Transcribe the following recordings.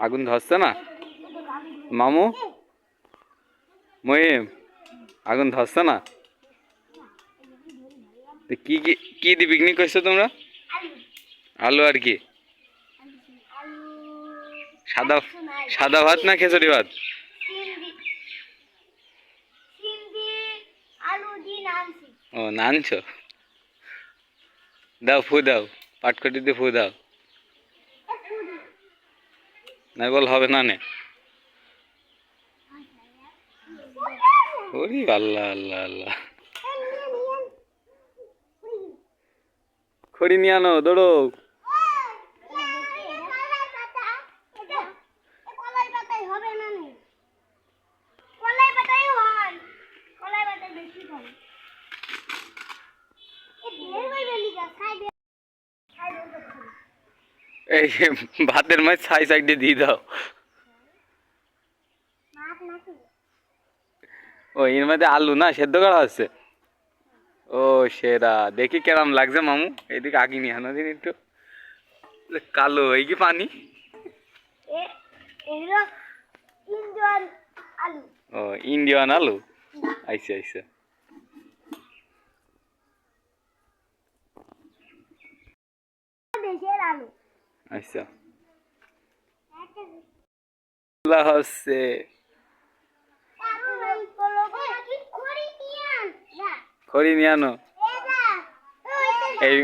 আগুন ধরছে না মামু? মহিম, আগুন ধরছে না? কি কি কি দিয়ে পিকনিক করছো তোমরা? আলু আর কি? সাদা সাদা ভাত না খিচুড়ি ভাত? ও নানছো। দাও ফু দাও, পাটকটি দিয়ে ফু দাও। নাই বল হবে না নে। ওরে আল্লাহ আল্লাহ আল্লাহ, খড়ি নিয়ে আনো, দৌড়ো। এই ভাতের মাছ ছাই সাইডে দিয়ে দাও। ও এর মধ্যে আলু না সেদ্ধ করা হচ্ছে। ও সেরা, দেখি কেমন লাগছে মামু। এদিকে আগে নিয়ে আনো দিন একটু। কালো এই কি পানি? ও ইন্ডিয়ান আলু। আইসা আইসা আচ্ছা হচ্ছে। খড়ি নিয়ে আনো। এই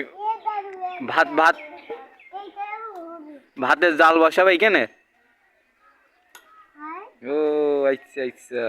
ভাত ভাত ভাতের জাল বসাবে এখানে। ও আচ্ছা আচ্ছা।